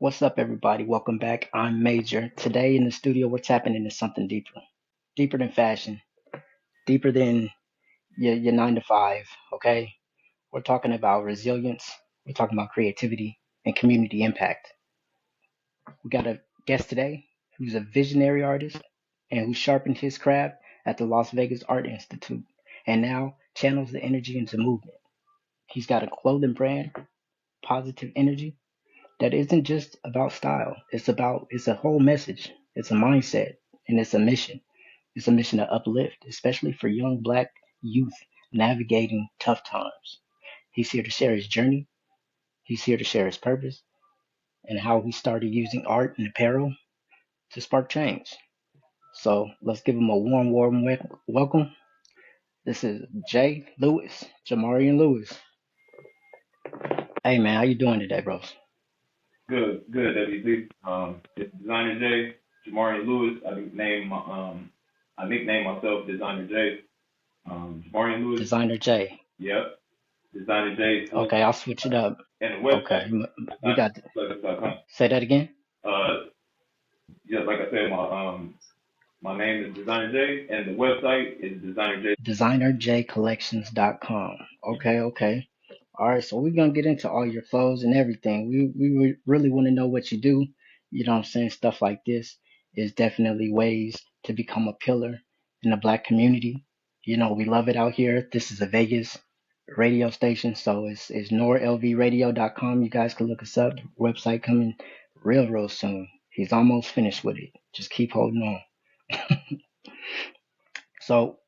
What's up, everybody? Welcome back. I'm Major. Today in the studio, what's happening is something deeper, deeper than fashion, deeper than your 9 to 5. Okay, we're talking about resilience. We're talking about creativity and community impact. We got a guest today who's a visionary artist and who sharpened his craft at the Las Vegas Art Institute and now channels the energy into movement. He's got a clothing brand, Positive Energy, that isn't just about style. It's a whole message. It's a mindset and it's a mission. It's a mission to uplift, especially for young black youth navigating tough times. He's here to share his journey. He's here to share his purpose and how he started using art and apparel to spark change. So let's give him a warm welcome. This is Jay Lewis, Jamarian Lewis. Hey man, how you doing today, bros? Good, WZ. It's DesignerJay, Jamari Lewis. I nickname myself DesignerJay. Jamari Lewis. Designer Jay. Yep. DesignerJay. Okay, I'll switch it up. And the Okay, website. we got. Designer.com. Say that again. Uh, yeah, like I said, my name is DesignerJay, and the website is DesignerJay. DesignerJayCollections.com. Okay. All right, so we're gonna get into all your flows and everything. We really want to know what you do. You know what I'm saying? Stuff like this is definitely ways to become a pillar in the black community. You know, we love it out here. This is a Vegas radio station, so it's norlvradio.com. You guys can look us up. Website coming real soon. He's almost finished with it. Just keep holding on. So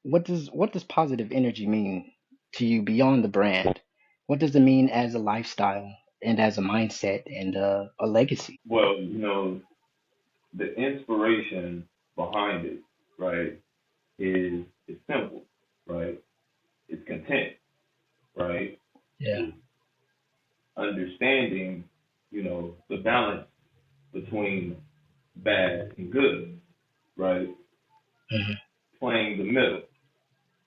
what does positive energy mean to you beyond the brand? What does it mean as a lifestyle and as a mindset and a legacy? Well, the inspiration behind it, right, is simple, right? It's content, right? Yeah. It's understanding, the balance between bad and good, right? Hmm. Playing the middle.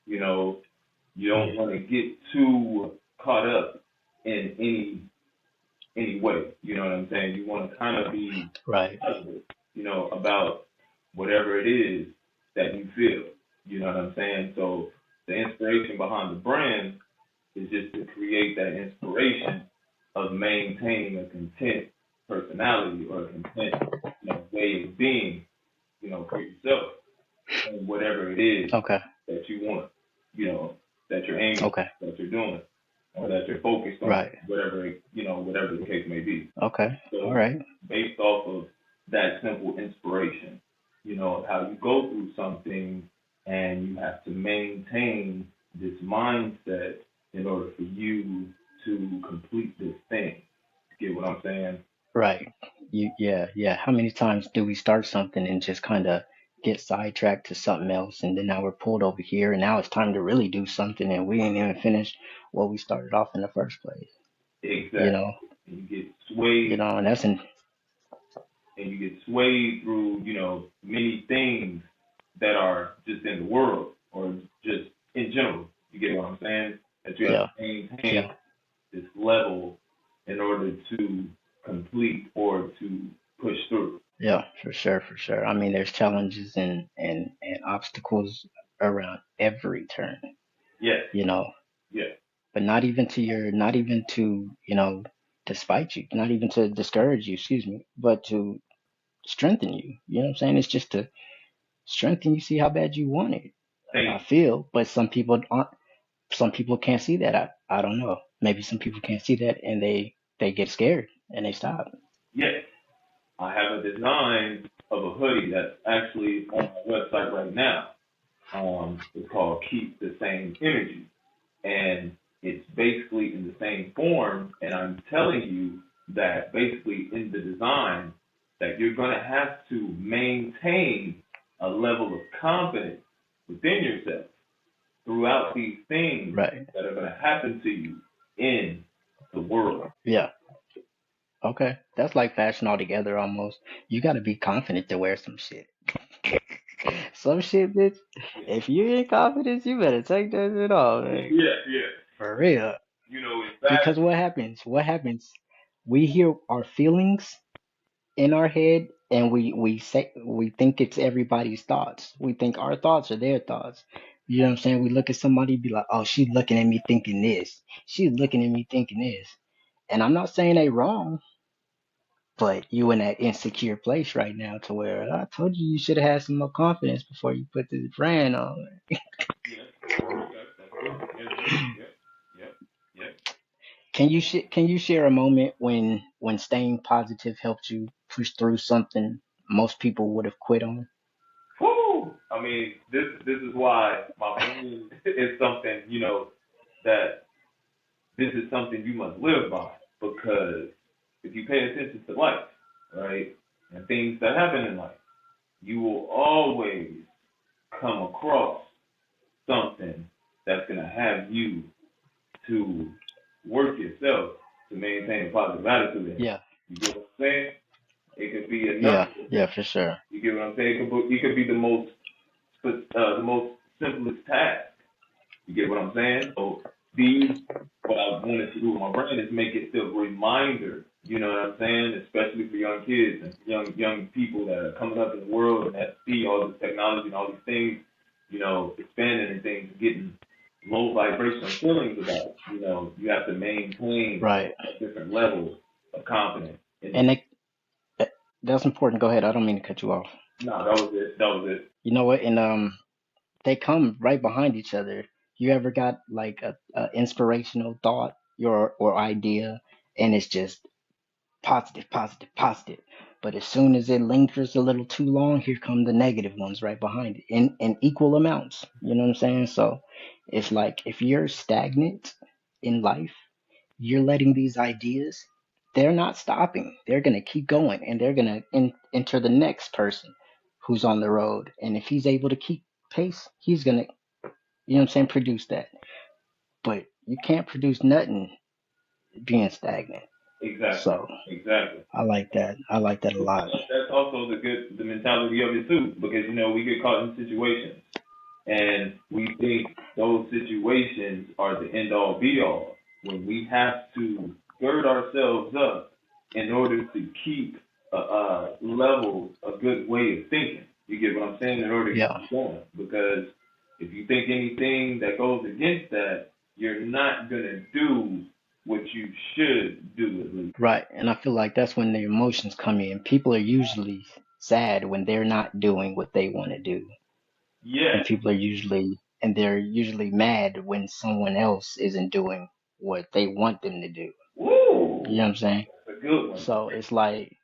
You know, you don't want to get too caught up in any way. You know what I'm saying? You want to kind of be Right. positive, about whatever it is that you feel. You know what I'm saying? So the inspiration behind the brand is just to create that inspiration of maintaining a content personality or a content, way of being, for yourself and whatever it is Okay. that you want, that you're aiming, Okay. that you're doing, or that you're focused on, Right. whatever the case may be. Okay. All So right. based off of that simple inspiration, of how you go through something and you have to maintain this mindset in order for you to complete this thing. Get what I'm saying? Right. Yeah. How many times do we start something and just kind of get sidetracked to something else, and then now we're pulled over here, and now it's time to really do something, and we ain't even finished what we started off in the first place. You Exactly. know. And And that's in. you get swayed through, many things that are just in the world or just in general. You get what I'm saying? That you have Yeah. to maintain Yeah. this level in order to complete or to push through. Yeah, for sure. I mean, there's challenges and obstacles around every turn, Yes, you know, yes, but not even to, despite you, not even to discourage you, excuse me, but to strengthen you. You know what I'm saying? It's just to strengthen you, see how bad you want it. I thank feel, but some people can't see that. I don't know. Maybe some people can't see that and they get scared and they stop. you. Yes, I have a design of a hoodie that's actually on my website right now. It's called Keep the Same Energy. And it's basically in the same form. And I'm telling you that basically in the design that you're going to have to maintain a level of confidence within yourself throughout these things Right. that are going to happen to you in the world. Yeah. Okay. That's like fashion altogether almost. You gotta be confident to wear some shit. Some shit, bitch. If you ain't confident, you better take that shit off, man. Yeah, yeah. For real. In Because fact, what happens? What happens? We hear our feelings in our head, and we think it's everybody's thoughts. We think our thoughts are their thoughts. You know what I'm saying? We look at somebody, be like, oh, she's looking at me thinking this. She's looking at me thinking this. And I'm not saying they wrong, but you in that insecure place right now to where I told you you should have had some more confidence before you put this brand on. Yeah. Okay. That's true. Yeah. True. Yep. Yep. Yep. Can you share a moment when staying positive helped you push through something most people would have quit on? Woo! I mean, this is why my brain is something, that this is something you must live by, because if you pay attention to life, right, and things that happen in life, you will always come across something that's gonna have you to work yourself to maintain a positive attitude in. Yeah, You get what I'm saying? It could be a number yeah, of yeah, things. for sure. You get what I'm saying? It could be the most simplest task. You get what I'm saying? So these, what I wanted to do with my brand is make it a reminder. You know what I'm saying? Especially for young kids and young people that are coming up in the world and that see all this technology and all these things, expanding and things, getting low vibrational feelings about it. You have to maintain Right. a different level of confidence. And that's important. Go ahead. I don't mean to cut you off. No, that was it. That was it. You know what? And they come right behind each other. You ever got like a inspirational thought, or idea, and it's just positive, positive, positive. But as soon as it lingers a little too long, here come the negative ones right behind it in equal amounts. You know what I'm saying? So it's like if you're stagnant in life, you're letting these ideas, they're not stopping. They're going to keep going, and they're going to enter the next person who's on the road. And if he's able to keep pace, he's going to, you know what I'm saying, produce that. But you can't produce nothing being stagnant. Exactly. So Exactly. I like that. I like that a lot. That's also the mentality of it too, because we get caught in situations and we think those situations are the end all be all, when we have to gird ourselves up in order to keep a level, a good way of thinking. You get what I'm saying? In order to Yeah. keep going, because if you think anything that goes against that, you're not gonna do what you should do at least. Right. And I feel like that's when the emotions come in. People are usually sad when they're not doing what they want to do. And Yes. they're usually mad when someone else isn't doing what they want them to do. You know Woo! what I'm saying? That's a good one. So it's like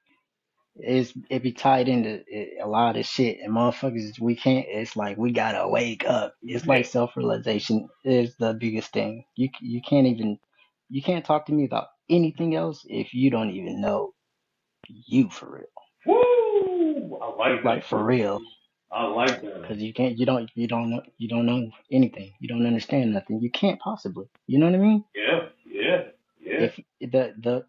it be tied into a lot of shit, and motherfuckers, we can't. It's like we gotta wake up. It's like Yeah. self realization is the biggest thing. You can't talk to me about anything else if you don't even know you for real, Woo! I like like that. for real. I like that one. Because you don't know anything. You don't understand nothing. You can't possibly. You know what I mean? Yeah, yeah, yeah. If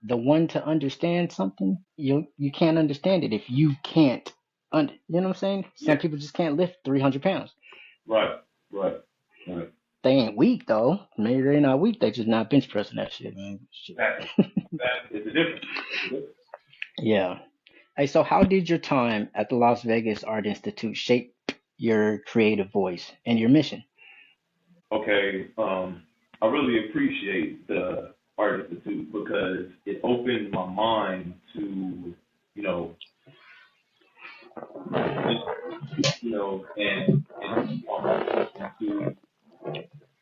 the one to understand something, you can't understand it if you can't. You know what I'm saying? Some Yeah. people just can't lift 300 pounds. Right, right, right. They ain't weak though. Maybe they're not weak. They just not bench pressing that shit, man. Shit. Exactly. That is the difference. It's the difference. Yeah. Hey, so how did your time at the Las Vegas Art Institute shape your creative voice and your mission? Okay, I really appreciate the Art Institute because it opened my mind to, you know, and my mind to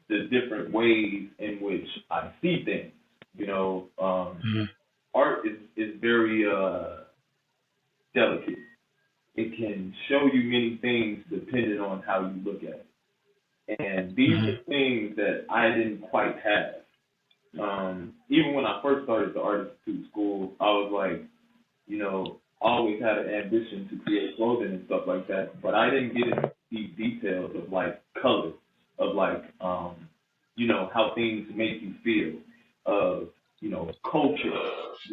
the different ways in which I see things. Mhm. Art is very delicate. It can show you many things depending on how you look at it. And these Mhm. are things that I didn't quite have. Even when I first started the Art Institute school, I was like, I always had an ambition to create clothing and stuff like that, but I didn't get into these details of like color, of like, how things make you feel, of, culture,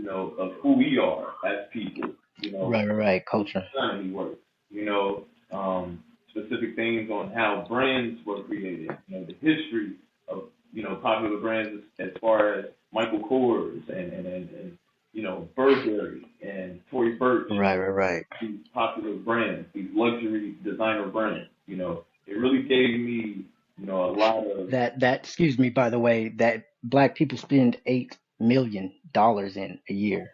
of who we are as people, Right, right, right. Culture. society works, specific things on how brands were created, the history of, popular brands as far as Michael Kors and perch Right, right, right. these popular brands, these luxury designer brands. It really gave me, a lot of That excuse me, by the way, that black people spend $8 million in a year.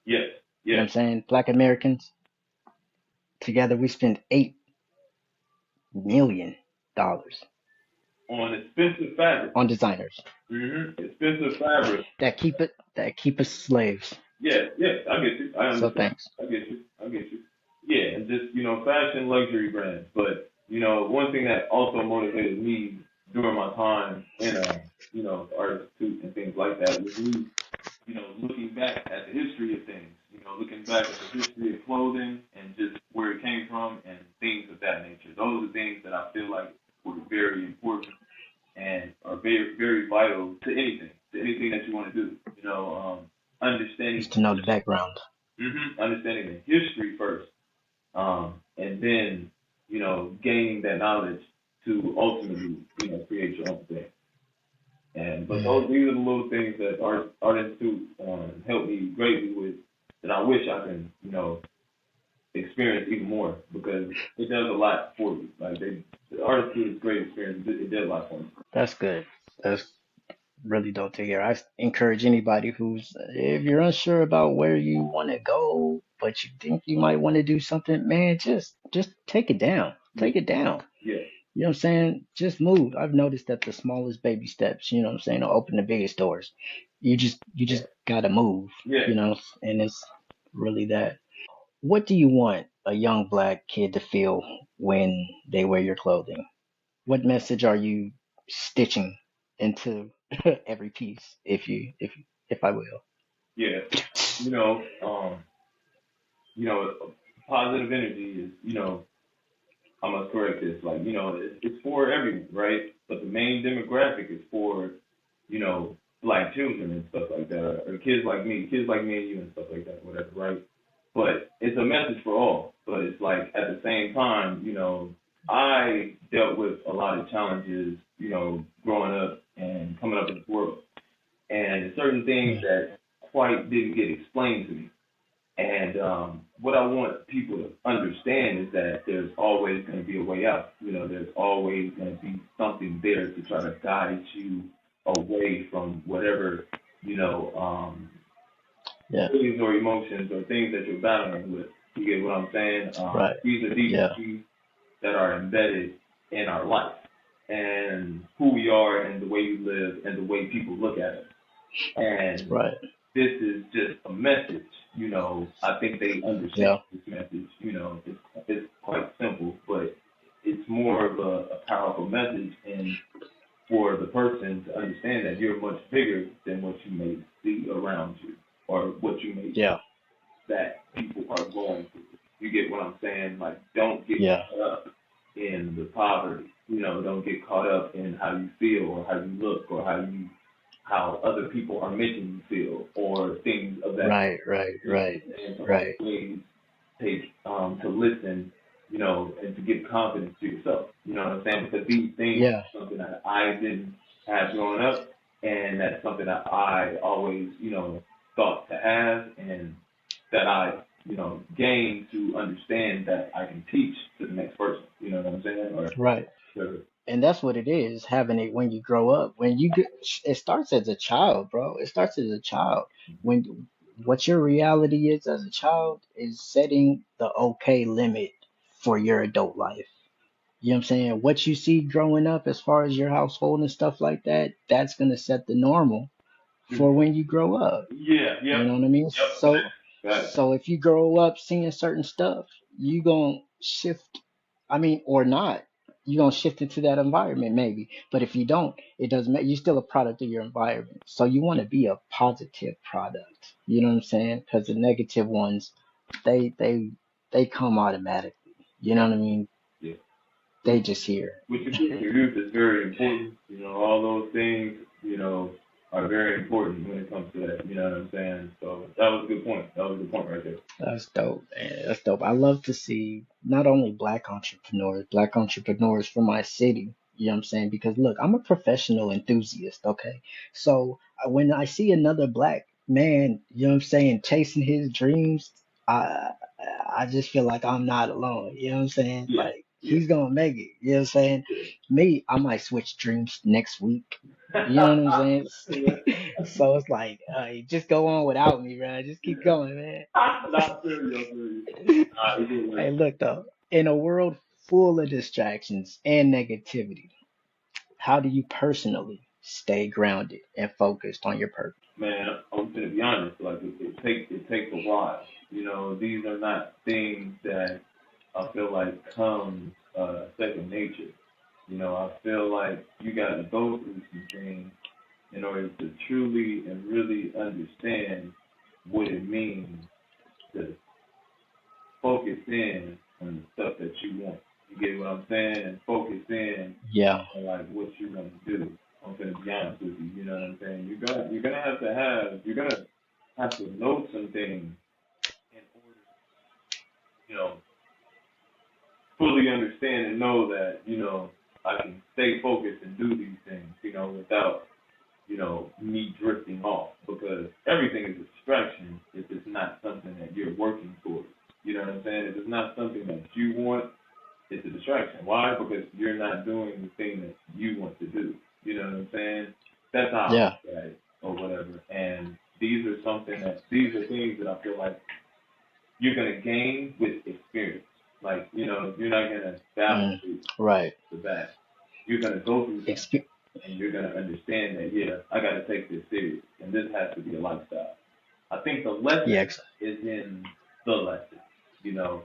yes, You know what yes, I'm saying? Black Americans together we spend $8 million on expensive fabric. on designers Expensive fabric. that keep us slaves. Yes, yes, I get you. I So understand. thanks. I get you. I get you. Yeah, and just fashion luxury brands. But one thing that also motivated me during my time in the art institute and things like that was me, looking back at the history of things. Looking back at the history of clothing and just where it came from and things of that nature. Those are things that I feel like were very important and are very, very vital to anything that you want to do. Understanding Just to know the background. understanding the history first, and then gaining that knowledge to ultimately create your own thing. And but Mm. these are the little things that Art Institute helped me greatly with that I wish I can experience even more because it does a lot for you. Like the Art Institute is a great experience. It does a lot for me. That's good. That's really dope to hear. I encourage anybody if you're unsure about where you want to go, but you think you might want to do something, man, just take it down. Yeah, Take it down. yeah, You know what I'm saying? Just move. I've noticed that the smallest baby steps, you know what I'm saying, will open the biggest doors. You just gotta move, yeah. and it's really that. What do you want a young black kid to feel when they wear your clothing? What message are you stitching into every piece, if I will? Yeah. You know, um, positive energy is, I must correct this, like, it's for everyone, right? But the main demographic is for, black children and stuff like that, or kids like me and you and stuff like that, whatever, right? But it's a message for all. But it's like at the same time, I dealt with a lot of challenges, growing up and coming up in this world. And certain things Mm. that quite didn't get explained to me. And what I want people to understand is that there's always going to be a way out. There's always going to be something there to try to guide you away from whatever, Yeah, feelings or emotions or things that you're battling with. You get what I'm saying? right. These are deep Yeah, issues that are embedded in our life and who we are and the way we live and the way people look at us. And right. this is just a message. I think they understand Yeah, this message. It's quite simple, but it's more of a powerful message, and for the person to understand that you're much bigger than what you may see around you or what you may yeah, that people are going through. You get what I'm saying? Like, don't get yeah. caught up in the poverty. Don't get caught up in how you feel or how you look or how other people are making you feel or things of that. Right, right, right, And to right. always take to listen, and to give confidence to yourself. You know what I'm saying? Because these things Yeah, are something that I didn't have growing up, and that's something that I always, thought to have, and that I, gained to understand that I can teach to the next person. You know what I'm saying? right. Or And that's what it is, having it when you grow up. When you get, it starts as a child, bro. It starts as a child. When what your reality is as a child is setting the okay limit for your adult life. You know what I'm saying? What you see growing up as far as your household and stuff like that, that's gonna set the normal for when you grow up. yeah, You yep, know what I mean? yep, got it. So if you grow up seeing certain stuff, you gonna shift. I mean, or not. You gonna shift into that environment maybe. But if you don't, it doesn't matter. You're still a product of your environment. So you want to be a positive product. You know what I'm saying? Because the negative ones, they they they come automatically. You know Yeah, what I mean? yeah. They just here. What you do for youth is very important. All those things, are very important when it comes to that. You know what I'm saying? So that was a good point. That was a good point right there. That's dope, man. That's dope. I love to see not only black entrepreneurs from my city. You know what I'm saying? Because look, I'm a professional enthusiast, okay? So when I see another black man, you know what I'm saying, chasing his dreams, I I just feel like I'm not alone. You know what I'm saying? Yeah, Like yeah, he's gonna make it. You know what I'm saying? yeah. Me, I might switch dreams next week. You know what I'm saying? Yeah. So it's like, just go on without me, man. Just keep going, man. Not feel you, I feel you. It did Hey, work. look though, in a world full of distractions and negativity, how do you personally stay grounded and focused on your purpose? Man, I'm gonna be honest. Like it takes a while. These are not things that I feel like come second nature. I feel like you got to go through some things in order to truly and really understand what it means to focus in on the stuff that you want. You get what I'm saying? And focus in Yeah, on like what you want to do. I'm gonna be honest with you. You know what I'm saying? You're gonna have to know some things in order, you know, fully understand and know that I can stay focused and do these things, without me drifting off because everything is a distraction if it's not something that you're working towards. You know what I'm saying? If it's not something that you want, it's a distraction. Why? Because you're not doing the thing that you want to do. You know what I'm saying? That's how I yeah, look at it or whatever. And these are things that I feel like you're gonna gain with experience. Like, you're not gonna balance mm, it right. the bat. You're gonna go through something Expe- and you're gonna understand that yeah, I gotta take this serious and this has to be a lifestyle. I think the lesson yeah. is in the lesson. You know,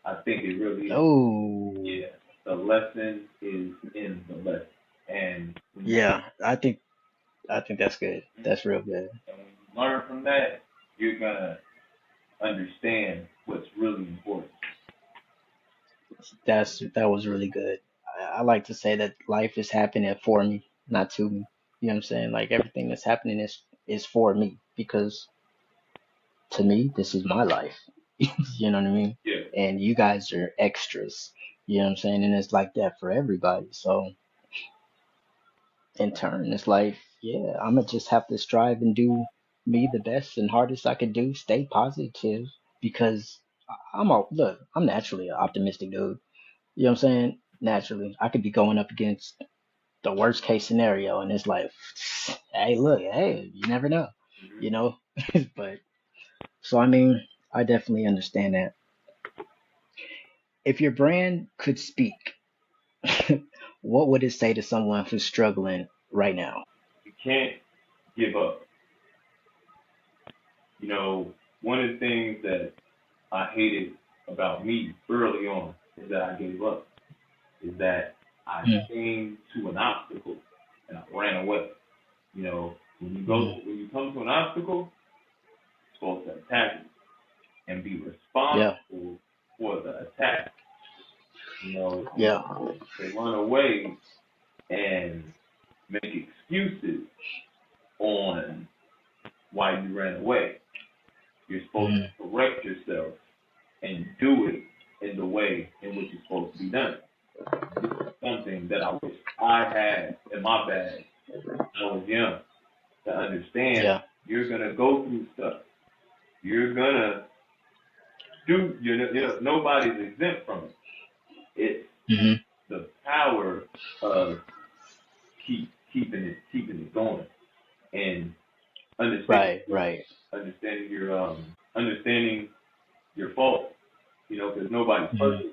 I think it really is. Oh, Yeah, the lesson is in the lesson, and yeah. I think that's good. That's real good. when you learn from that, you're gonna understand what's really important. That was really good. I like to say that life is happening for me, not to me. You know what I'm saying? Like everything that's happening is for me because to me this is my life. You know what I mean? Yeah, And you guys are extras. You know what I'm saying? And it's like that for everybody. So in turn, it's like, yeah, I'm gonna just have to strive and do me the best and hardest I can do. Stay positive because look. I'm naturally an optimistic dude. You know what I'm saying? Naturally, I could be going up against the worst case scenario, and it's like, hey, look, hey, you never know, hmm you know. But so I mean, I definitely understand that. If your brand could speak, what would it say to someone who's struggling right now? you can't give up. One of the things that I hated about me early on is that I gave up. Is that I Mm, came to an obstacle and I ran away. mm, when you come to an obstacle, you're supposed to attack it and be yeah, responsible for the attack. You yeah, to run away and make excuses on why you ran away. You're supposed mm, to correct yourself and do it in the way in which it's supposed to be done. This is something that I wish I had in my bag when I was young to understand yeah, you're gonna go through stuff. You're gonna nobody's exempt from it. It's hmm, the power of keeping it going and understanding right, right, understanding your understanding your fault. Because nobody's hmm, perfect.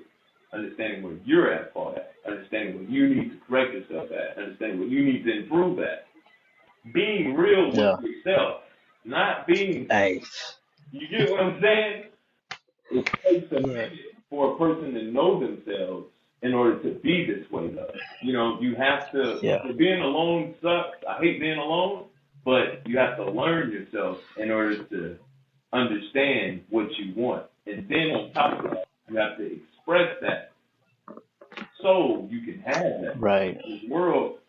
Understanding where you're at fault at, understanding what you need to correct yourself at, understanding what you need to improve at. Being real with yeah, yourself, not being. hey, You get what I'm saying? It takes a yeah, minute for a person to know themselves in order to be this way, though. You have to. yeah, Being alone sucks. I hate being alone, but you have to learn yourself in order to understand what you want, and then on top of that, you have to express that so you can have that. right. In this world,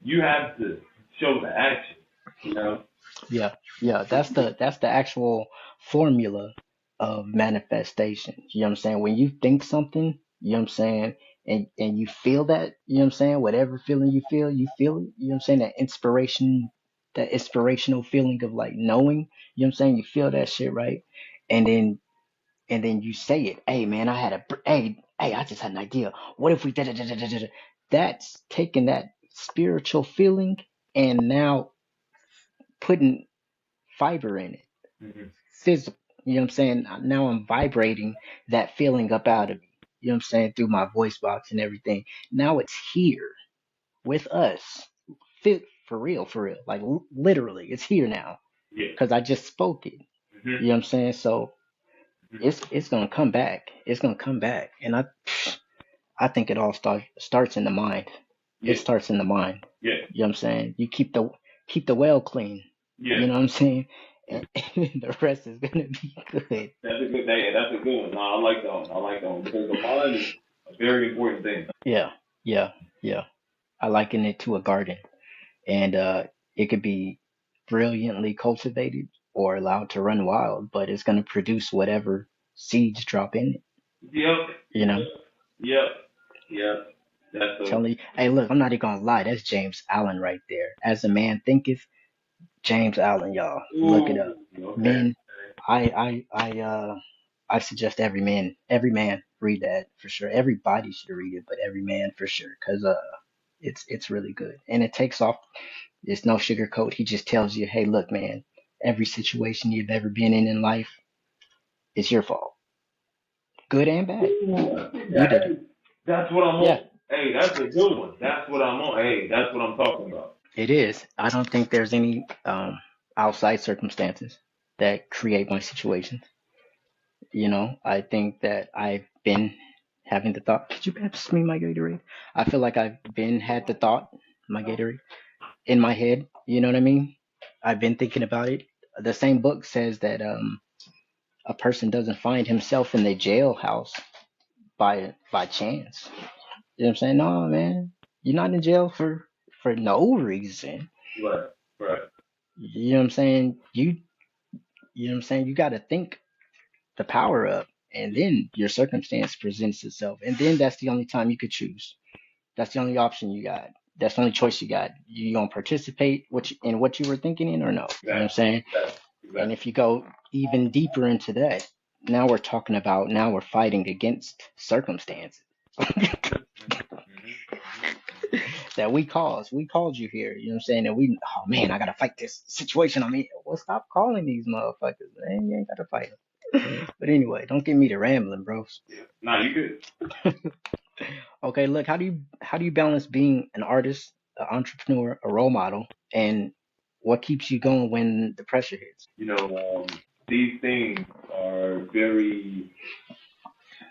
you have to show the action. You know. Yeah, yeah, that's the actual formula of manifestation. You know what I'm saying? When you think something, you know what I'm saying, and you feel that, you know what I'm saying, whatever feeling you feel it, you know what I'm saying, that inspirational feeling of like knowing, you know what I'm saying, you feel that shit, right? And then and then you say it. Hey man, hey, I just had an idea. What if we da da da da da da? That's taking that spiritual feeling and now putting fiber in it, Hmm. physical. You know what I'm saying? Now I'm vibrating that feeling up out of me. You know what I'm saying? Through my voice box and everything. Now it's here with us. Fit for real. Like literally, it's here now Yeah. because I just spoke it. Hmm. You know what I'm saying? So Hmm. it's gonna come back. It's gonna come back, and I think it all starts in the mind. It Yeah. starts in the mind. Yeah. You know what I'm saying? You keep the well clean. Yeah. You know what I'm saying? Yeah. And the rest is gonna be good. That's a good day. That's a good one. No, I like that one. I like that one because the mind is a very important thing. Yeah, yeah, yeah. I liken it to a garden, and it could be brilliantly cultivated or allowed to run wild, but it's gonna produce whatever seeds drop in it. Yep. You know, Yep. Yep. That's a. telling you, hey, look, I'm not even gonna lie. That's James Allen right there. As a man thinketh, James Allen, y'all, look it Ooh. up. Okay. Men, I suggest every man read that for sure. Everybody should read it, but every man for sure, cause it's really good, and it takes off. It's no sugarcoat. He just tells you, hey, look, man, every situation you've ever been in life, it's your fault, good and bad. Ooh. I think You that. did it. Hey, that's what I'm Yeah, on. Hey, that's a good one. That's what I'm on. Hey, that's what I'm talking about. it is. I don't think there's any outside circumstances that create my situations. I think that I've been having the thought. Could you pass me my Gatorade? I feel like I've been had the thought, my Gatorade, in my head. You know what I mean? I've been thinking about it. The same book says that a person doesn't find himself in the jailhouse by chance. You know what I'm saying? No, man, you're not in jail for no reason. Right. Right. You know what I'm saying? You know what I'm saying? You got to think the power up, and then your circumstance presents itself, and then that's the only time you could choose. That's the only option you got. That's the only choice you got. You gonna participate in what you were thinking in or no? You know what I'm Exactly. saying? Exactly. And Exactly. if you go even deeper into that, now we're fighting against circumstances Mhm. Mhm. Mhm. Mhm. that we caused. We called you here. You know what I'm saying? And oh man, I gotta fight this situation I'm in. Well, stop calling these motherfuckers, man. You ain't gotta fight them. But anyway, don't get me to rambling, bro. Yeah. Nah, you good. Okay, look, how do you balance being an artist, an entrepreneur, a role model, and what keeps you going when the pressure hits? You know, these things are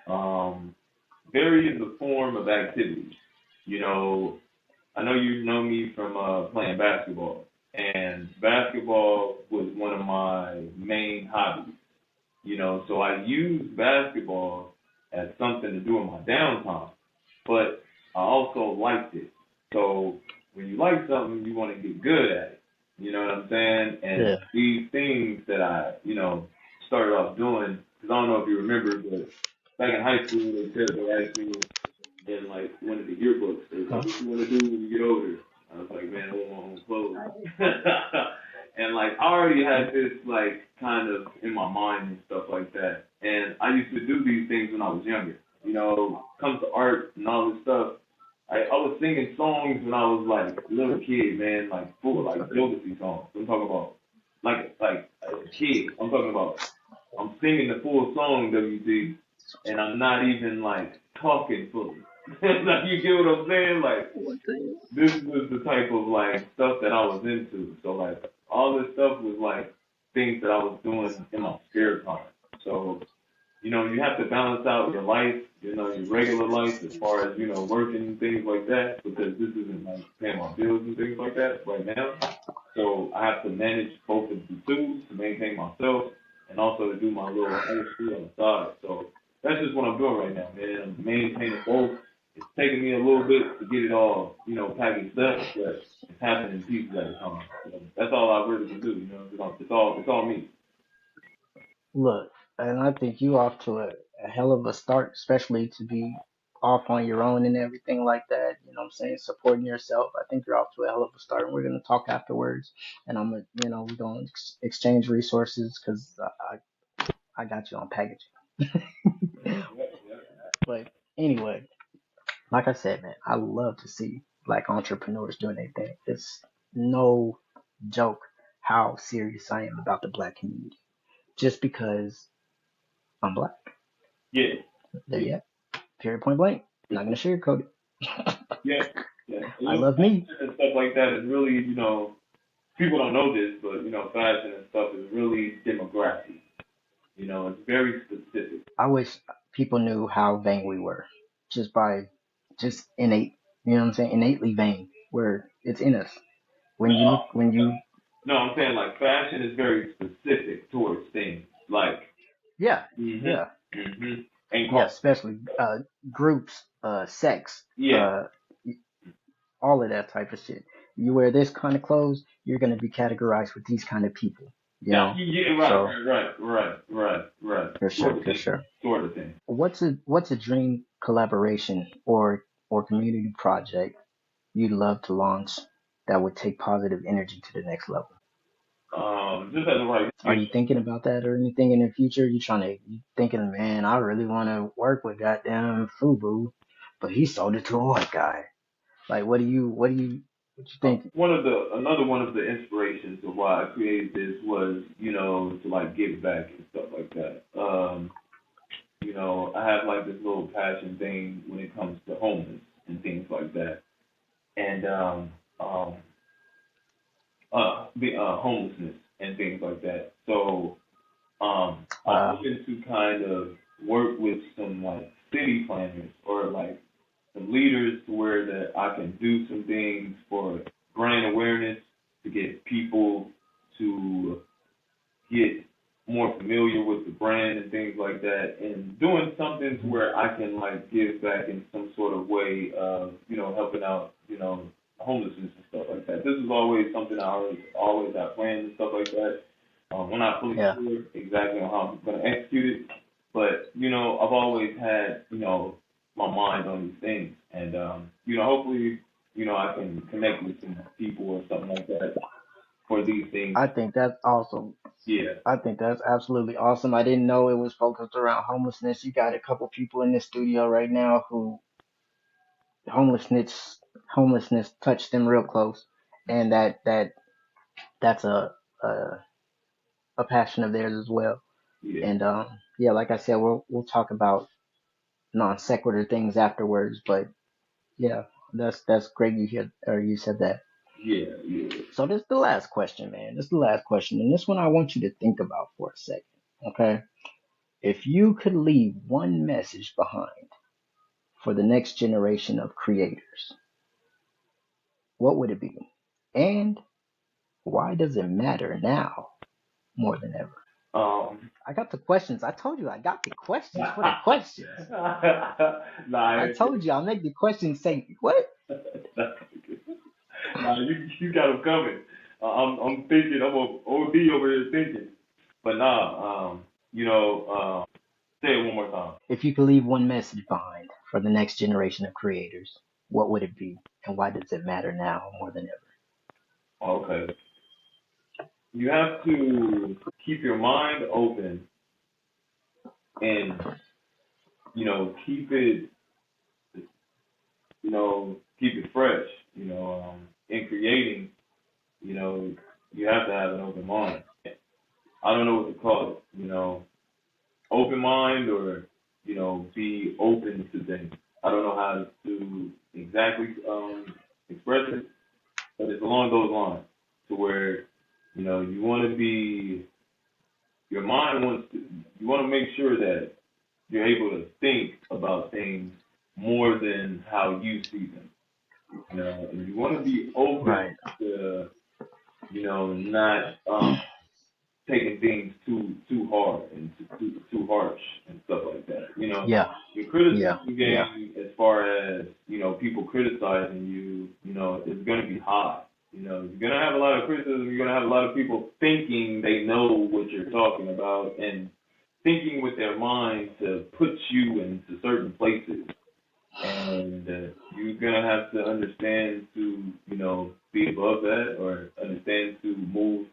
um, very in the form of activities. You know, I know you know me from playing basketball, and basketball was one of my main hobbies. You know, so I use basketball as something to do in my downtime, but I also liked it. So when you like something, you want to get good at it. You know what I'm saying? And Yeah. these things that I, started off doing, because I don't know if you remember, but back in high school, they asked me in like one of the yearbooks, they was Huh? like, "What you want to do when you get older?" I was like, "Man, I want my own clothes." And like I already had this like kind of in my mind and stuff like that. And I used to do these things when I was younger. You know, comes to art and all this stuff. I was singing songs when I was like a little kid, man, like full like Jodeci songs. I'm talking about like a kid. I'm talking about I'm singing the full song, WT, and I'm not even like talking fully. Like you get what I'm saying? Like this was the type of like stuff that I was into. So like all this stuff was like things that I was doing in my spare time. So you have to balance out your life, your regular life as far as, working and things like that, because this isn't like paying my bills and things like that right now. So I have to manage both of the two to maintain myself and also to do my little artistry on the side. So that's just what I'm doing right now, man. I'm maintaining both. It's taking me a little bit to get it all, packaged up, but it's happening in pieces at a time. So that's all I really can do, it's all me. Look, and I think you off to a hell of a start, especially to be off on your own and everything like that. You know what I'm saying? Supporting yourself. I think you're off to a hell of a start. And we're gonna talk afterwards, and we're gonna exchange resources because I got you on packaging. But anyway, like I said, man, I love to see black entrepreneurs doing their thing. It's no joke how serious I am about the black community. Just because I'm black. Yeah, There yeah, you go. Period, point blank. yeah, Not gonna sugarcoat it. yeah, yeah. I love me. Fashion and stuff like that is really, people don't know this, but fashion and stuff is really demographic. It's very specific. I wish people knew how vain we were. Just by just innate, you know what I'm saying? Innately vain. Where it's in us. When you look when you No, I'm saying like fashion is very specific towards things like yeah, mhm, yeah. mhm, and Yeah, cars. especially groups, sex, Yeah. uh all of that type of shit. You wear this kind of clothes, you're gonna be categorized with these kind of people, you Yeah, know? yeah, right, So right, right, right, right, right. for sure, Sort of for thing. sure. Sort of thing. What's a dream collaboration or community project you'd love to launch that would take positive energy to the next level? Just as a right Are here. you thinking about that or anything in the future? You thinking, man, I really want to work with goddamn Fubu, but he sold it to a white guy. Like, what you think? Another one of the inspirations of why I created this was, to like give back and stuff like that. I have like this little passion thing when it comes to homeless and things like that. And um homelessness and things like that. So I'm Wow. looking to kind of work with some like city planners or like some leaders to where that I can do some things for brand awareness to get people to get more familiar with the brand and things like that, and doing something to Mhm. where I can like give back in some sort of way of helping out homelessness and stuff like that. This is always something I always have plans and stuff like that. We're not fully Yeah, sure exactly on how I'm going to execute it, but I've always had my mind on these things, and hopefully I can connect with some people or something like that for these things. I think that's awesome. Yeah, I think that's absolutely awesome. I didn't know it was focused around homelessness. You got a couple people in the studio right now who homelessness homelessness touched them real close, and that's a a passion of theirs as well. yeah. And yeah, like I said, we'll talk about non sequitur things afterwards. But yeah, that's great. You said that. Yeah, yeah. So this is the last question, man. This is the last question, and this one I want you to think about for a second. Okay, if you could leave one message behind for the next generation of creators, what would it be? And why does it matter now more than ever? Um, I got the questions. I told you I got the questions for the questions. nah, I told you I'll make the questions say what? nah, you got them coming. I'm thinking. I'm a OD over here thinking. But nah, say it one more time. If you could leave one message behind for the next generation of creators, what would it be? And why does it matter now more than ever? Okay, you have to keep your mind open and keep it keep it fresh. In creating, you know, you have to have an open mind. I don't know what to call it. Open mind or be open to things. I don't know how to exactly express it, but it's along those lines to where you want to be your mind wants to you want to make sure that you're able to think about things more than how you see them. And you want to be open Right. to not taking things too hard and too harsh and stuff like that. Yeah. The criticism Yeah. Yeah. game, as far as people criticizing you, is going to be high. You're going to have a lot of criticism. You're going to have a lot of people thinking they know what you're talking about and thinking with their mind to put you into certain places. And you're gonna have to understand to be above that, or understand to move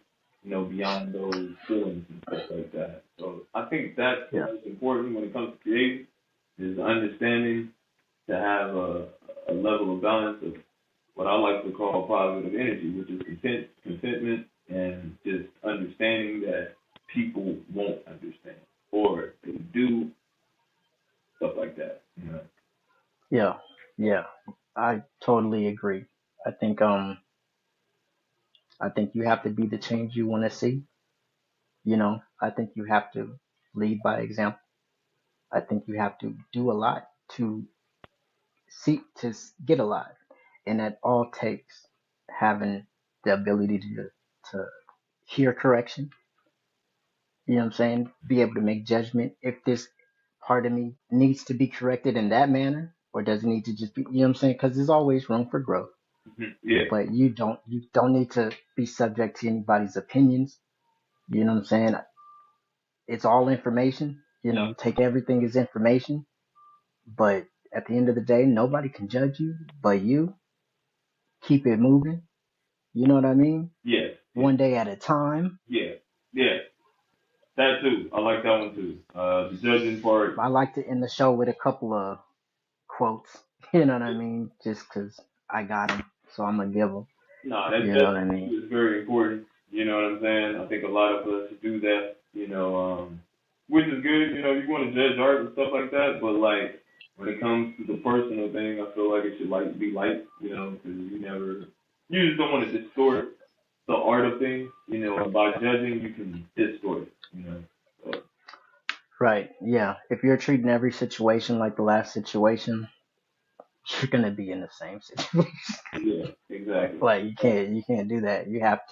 beyond those feelings and stuff like that. So I think that's the Yeah. most important when it comes to creating is understanding to have a level of balance of what I like to call positive energy, which is contentment, and just understanding that people won't understand or they do stuff like that. Yeah. Yeah. I totally agree. I think um I think you have to be the change you want to see. I think you have to lead by example. I think you have to do a lot to get a lot, and that all takes having the ability to hear correction. You know what I'm saying? Be able to make judgment if this part of me needs to be corrected in that manner, or does it need to just be, you know what I'm saying? Because there's always room for growth, Yeah, but you don't need to be subject to anybody's opinions. You know what I'm saying? It's all information. Take everything as information. But at the end of the day, nobody can judge you but you. Keep it moving. You know what I mean? yeah, yeah, One day at a time. yeah, yeah. That too. I like that one too. The judging part. I like to end the show with a couple of quotes. You know what I mean? Just 'cause I got them, so I'm gonna give them. No, that You know what I judging mean? too is very important. You know what I'm saying? I think a lot of us do that. Which is good. You want to judge art and stuff like that, but like when it comes to the personal thing, I feel like it should be light. Because you just don't want to distort the art of things. And by judging, you can distort it. So, Right. Yeah. If you're treating every situation like the last situation, you're gonna be in the same situation. yeah, exactly. Like you can't do that. You have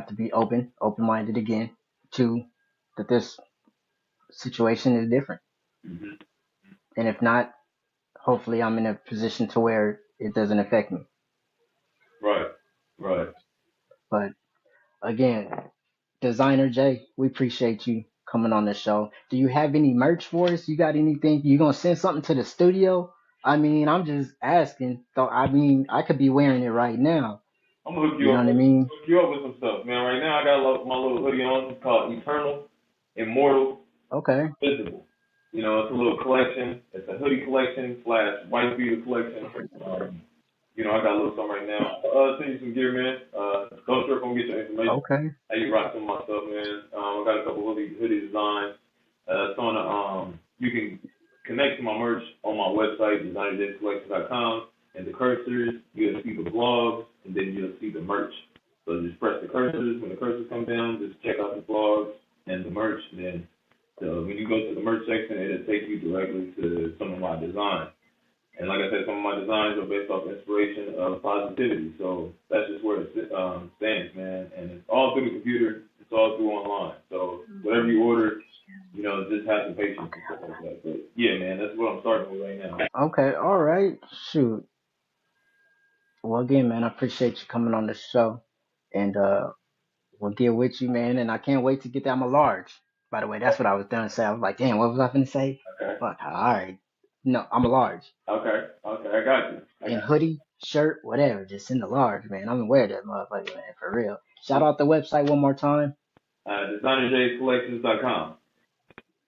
to be open-minded again to that this situation is different. Hmm. And if not, hopefully I'm in a position to where it doesn't affect me. Right, right. But again, Designer Jay, we appreciate you coming on the show. Do you have any merch for us? You got anything? You gonna send something to the studio? I mean, I'm just asking. So I mean, I could be wearing it right now. I'm gonna hook You you know up. what I mean? Hook you up with some stuff, man. Right now, I got my little hoodie on. It's called Eternal, Immortal, Okay. Visible. It's a little collection. It's a hoodie collection slash white beater collection. I got a little something right now. Send you some gear, man. Don't trip on get your information. Okay. How you rock some of my stuff, man. I got a couple hoodie designs. It's on you can connect to my merch on my website, DesignerJayCollection.com. And the cursors, you'll see the blogs, and then you'll see the merch. So just press the cursors. When the cursors come down, just check out the blogs and the merch. And then when you go to the merch section, it'll take you directly to some of my designs. And like I said, some of my designs are based off inspiration of positivity. So that's just where it stands, man. And it's all through the computer. It's all through online. So whatever you order, just have some patience and stuff like that. But yeah, man, that's what I'm starting with right now. Okay. All right. Shoot. Well, again, man, I appreciate you coming on the show, and we'll get with you, man. And I can't wait to get that. I'm a large. By the way, that's what I was gonna say. I was like, damn, what was I gonna say? Okay. Fuck. All right. No, I'm a large. Okay. Okay. I got you. I In got hoodie, shirt, whatever, just in the large, man. I'm gonna wear that motherfucker, man, for real. Shout you. out the website one more time. DesignerJayCollections.com.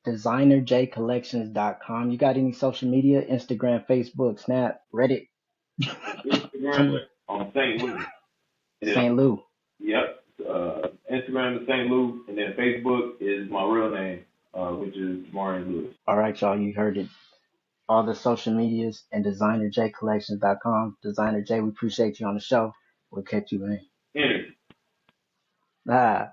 DesignerJayCollections.com. You got any social media? Instagram, Facebook, Snap, Reddit? Come Instagram on. on St. Louis. And then, St. Lou. yep. Instagram is St. Louis, and then Facebook is my real name, which is Marion Lewis. All right, y'all, you heard it. All the social medias and DesignerJayCollections.com. Designer Jay, we appreciate you on the show. We'll catch you, man. Energy. Ah.